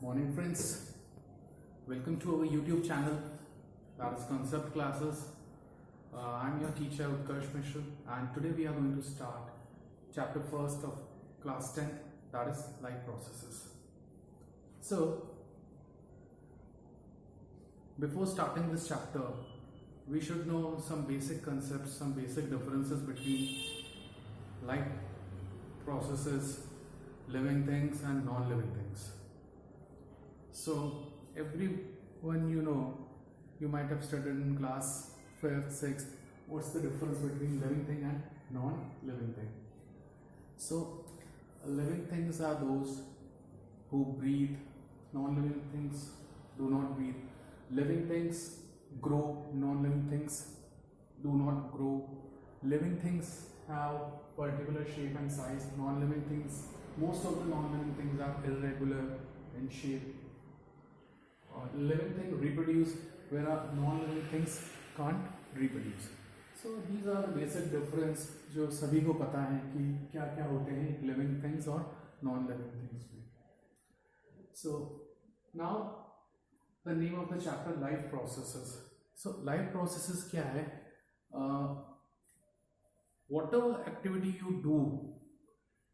Morning friends, welcome to our YouTube channel, that is Concept Classes. I'm your teacher Utkarsh Mishra, and today we are going to start chapter 1st of class 10th, that is life processes. So before starting this chapter, we should know some basic concepts, some basic differences between life processes, living things and non-living things. So everyone you might have studied in class 5th, 6th, what's the difference between living thing and non-living thing. So living things are those who breathe, non-living things do not breathe. Living things grow, non-living things do not grow. Living things have particular shape and size, non-living things, most of the non-living things are irregular in shape. Living things reproduce, whereas non-living things can't reproduce. So these are the basic difference जो सभी को पता है कि क्या क्या होते हैं living things और non-living things में. So now the name of the chapter, life processes. So life processes क्या है? Whatever activity you do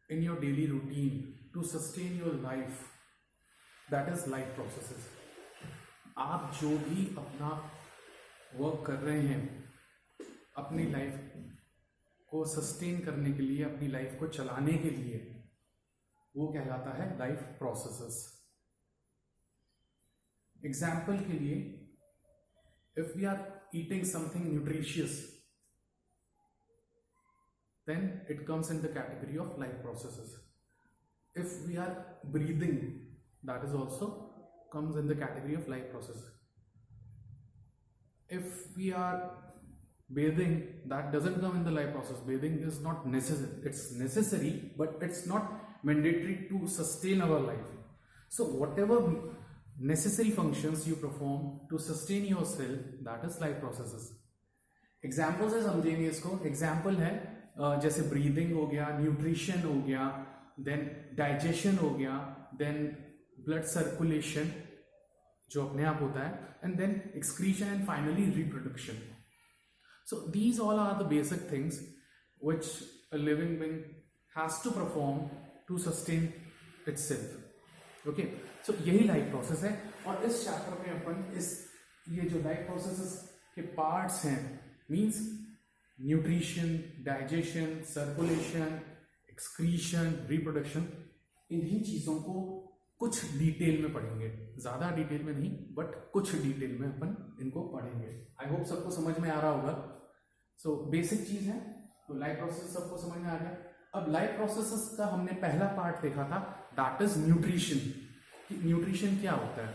in your daily routine to sustain your life, that is life processes. आप जो भी अपना work कर रहे हैं अपनी लाइफ को सस्टेन करने के लिए, अपनी लाइफ को चलाने के लिए, वो कहलाता है लाइफ प्रोसेसेस. एग्जाम्पल के लिए, if we are eating something nutritious, then it comes in the category of life processes. If we are breathing, that is also comes in the category of life process. If we are bathing, that doesn't come in the life process. Bathing is not necessary. It's necessary, but it's not mandatory to sustain our life. So whatever necessary functions you perform to sustain yourself, that is life processes. Example से समझेंगे इसको. Example है जैसे breathing हो गया, nutrition हो गया, then digestion हो गया, देन ब्लड सर्कुलेशन जो अपने आप होता है, and then excretion and finally reproduction. So these all are the basic things which a living being has to perform to sustain itself. Okay, so यही लाइफ प्रोसेस है. और इस चैप्टर में अपन ये जो लाइफ प्रोसेसेस के पार्ट्स हैं, means nutrition, digestion, circulation, excretion, reproduction, इन्हीं चीजों को कुछ डिटेल में पढ़ेंगे. ज्यादा डिटेल में नहीं, बट कुछ डिटेल में अपन इनको पढ़ेंगे. आई होप सबको समझ में आ रहा होगा. सो बेसिक चीज है, तो लाइफ प्रोसेस सबको समझ में आ गया. अब लाइफ प्रोसेसेस का हमने पहला पार्ट देखा था, दैट इज न्यूट्रिशन. न्यूट्रिशन क्या होता है?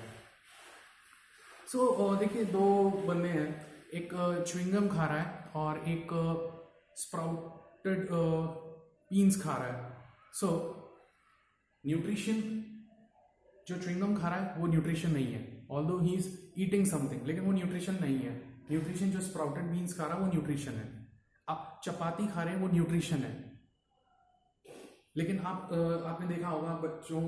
सो देखिए, दो बंदे हैं, एक च्युइंगम खा रहा है और एक स्प्राउटेड बीन्स खा रहा है. सो न्यूट्रिशन, जो च्युइंगम खा रहा है वो न्यूट्रिशन नहीं है, although he is eating something, लेकिन वो न्यूट्रिशन नहीं है. न्यूट्रिशन जो स्प्राउटेड बीन्स खा रहा है वो न्यूट्रिशन है. आप चपाती खा रहे हैं वो न्यूट्रिशन है. लेकिन आपने देखा होगा, बच्चों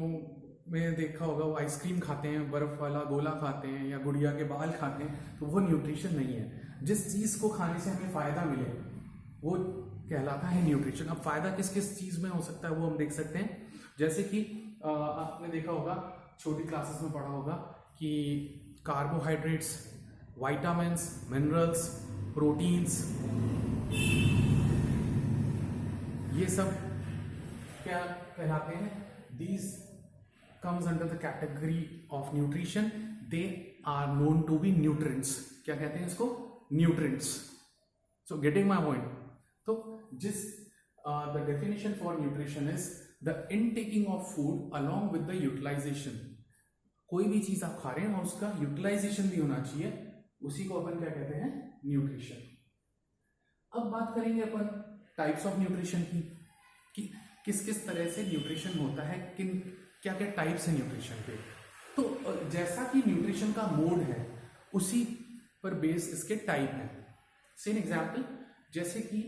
में देखा होगा, वो आइसक्रीम खाते हैं, बर्फ वाला गोला खाते हैं या गुड़िया के बाल खाते हैं, तो वो न्यूट्रिशन नहीं है. जिस चीज को खाने से हमें फायदा मिले वो कहलाता है न्यूट्रिशन. अब फायदा किस किस चीज में हो सकता है वो हम देख सकते हैं. जैसे कि आपने देखा होगा, छोटी क्लासेस में पढ़ा होगा कि कार्बोहाइड्रेट्स, विटामिन्स, मिनरल्स, प्रोटीन्स, ये सब क्या कहलाते हैं? These comes under the category of nutrition. They are known to be nutrients. क्या कहते हैं इसको? Nutrients. So getting my point. तो the definition for nutrition is the intaking of food along with the utilization. कोई भी चीज आप खा रहे हैं और उसका यूटिलाइजेशन भी होना चाहिए, उसी को अपन क्या कहते हैं? न्यूट्रिशन. अब बात करेंगे अपन टाइप्स ऑफ न्यूट्रिशन की, कि किस किस तरह से न्यूट्रिशन होता है, क्या क्या टाइप्स है न्यूट्रिशन के. तो जैसा कि न्यूट्रिशन का मोड है, उसी पर बेस इसके टाइप है. सेम एग्जाम्पल, जैसे कि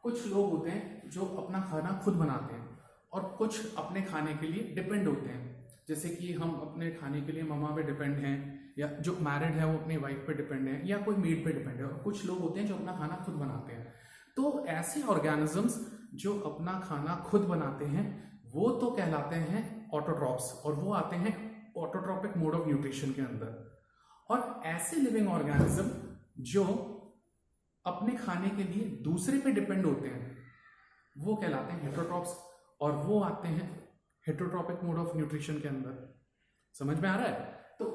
कुछ लोग होते हैं जो अपना खाना खुद बनाते हैं और कुछ अपने खाने के लिए डिपेंड होते हैं. जैसे कि हम अपने खाने के लिए मम्मा पे डिपेंड हैं, या जो मैरिड है वो अपनी वाइफ पे डिपेंड है, या कोई मेड पे डिपेंड है, और कुछ लोग होते हैं जो अपना खाना खुद बनाते हैं। तो ऐसे ऑर्गेनिजम्स जो अपना खाना खुद बनाते हैं वो तो कहलाते हैं ऑटोट्रॉप्स, और वो आते हैं ऑटोट्रॉपिक मोड ऑफ न्यूट्रिशन के अंदर। और ऐसे लिविंग ऑर्गेनिज्म जो अपने खाने के लिए दूसरे पे डिपेंड होते हैं वो कहलाते हैं हेटरोट्रॉप्स, और वो आते हैं हेटरोट्रॉपिक मोड ऑफ न्यूट्रिशन के अंदर। समझ में आ रहा है? तो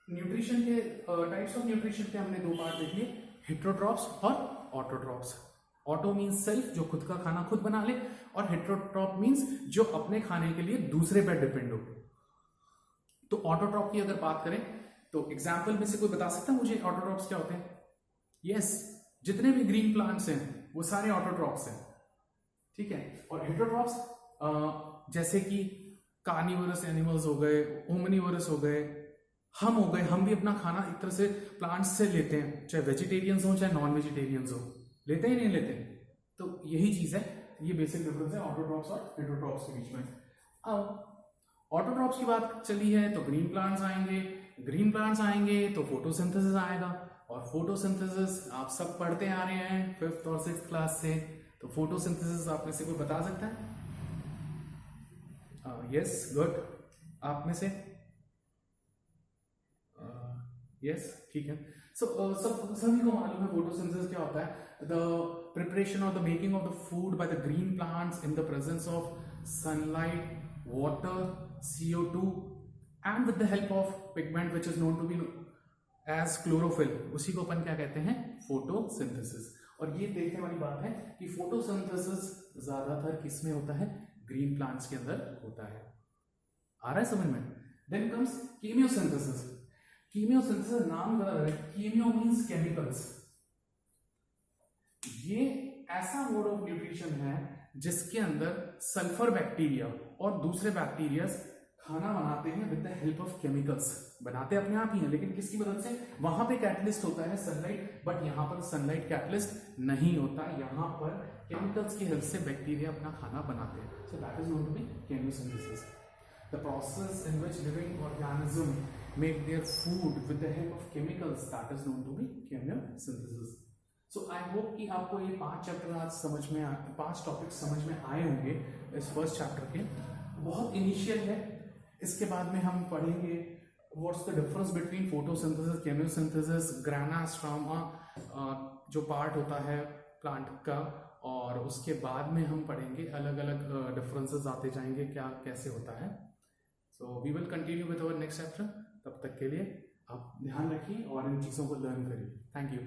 न्यूट्रिशन के टाइप्स ऑफ न्यूट्रिशन के हमने दो पार्ट देख लिए, हेटरोट्रॉप्स और ऑटोट्रॉप्स। ऑटो मीन्स सेल्फ, जो खुद का खाना खुद बना ले, और हेटरोट्रॉप मीन्स जो अपने खाने के लिए दूसरे पर डिपेंड हो। तो ऑटोट्रॉप की अगर बात करें तो एग्जाम्पल में से कोई बता सकता है मुझे ऑटोट्रॉप्स क्या होते हैं? यस, जितने भी ग्रीन प्लांट्स हैं वो सारे ऑटोट्रॉप्स हैं, ठीक है। और हेटरोट्रॉप्स जैसे कि कार्निवरस एनिमल्स हो गए, ओमनिवरस हो गए, हम हो गए। हम भी अपना खाना एक तरह से प्लांट्स से लेते हैं, चाहे वेजिटेरियंस हो चाहे नॉन वेजिटेरियंस हो, लेते ही नहीं लेते। तो यही चीज है, ये बेसिक डिफरेंस है ऑटोट्रॉप्स और हेटरोट्रॉप्स के बीच में। अब ऑटोट्रॉप्स की बात चली है तो ग्रीन प्लांट्स आएंगे, ग्रीन प्लांट्स आएंगे तो फोटोसिंथेसिस आएगा, और फोटोसिंथेसिस आप सब पढ़ते आ रहे हैं 5th और 6th क्लास से। तो फोटोसिंथेसिस आप में से कोई बता सकता है? Yes, good. आप में से? यस, ठीक है। सो सभी को मालूम है फोटोसिंथेसिस क्या होता है, द प्रिपरेशन और the making of the food by the green plants in the presence of sunlight, water, CO2 and with the help of pigment which is known to be as chlorophyll, उसी को अपन क्या कहते हैं? Photosynthesis. और ये देखने वाली बात है कि फोटोसिंथेसिस ज्यादातर किस में होता है? ग्रीन प्लांट्स के अंदर होता है। आ रहा है समझ में? Then comes कीमियोसिंथेसिस। कीमियोसिंथेसिस नाम बता रहा है, कीमियो मींस केमिकल्स। ये ऐसा मोड ऑफ न्यूट्रिशन है जिसके अंदर सल्फर बैक्टीरिया और दूसरे बैक्टीरिया खाना बनाते हैं with the help of chemicals. बनाते अपने आप ही हैं, लेकिन किसकी मदद से? वहां पे कैटलिस्ट होता है सनलाइट, बट यहां पर सनलाइट कैटलिस्ट नहीं होता, यहां पर केमिकल्स की हेल्प से बैक्टीरिया अपना खाना बनाते हैं। So that is known to be chemosynthesis, the process in which living organism make their food with the help of chemicals, that is known to be chemosynthesis. So I hope कि आपको ये 5 chapter आज समझ में 5 topics समझ में आए होंगे इस फर्स्ट चैप्टर के। बहुत इनिशियल है, इसके बाद में हम पढ़ेंगे what's the difference between photosynthesis, chemosynthesis, grana stroma जो पार्ट होता है प्लांट का, और उसके बाद में हम पढ़ेंगे अलग अलग डिफरेंसेस आते जाएंगे क्या कैसे होता है। So we will continue with our next chapter. तब तक के लिए आप ध्यान रखिए और इन चीज़ों को लर्न करिए। Thank you.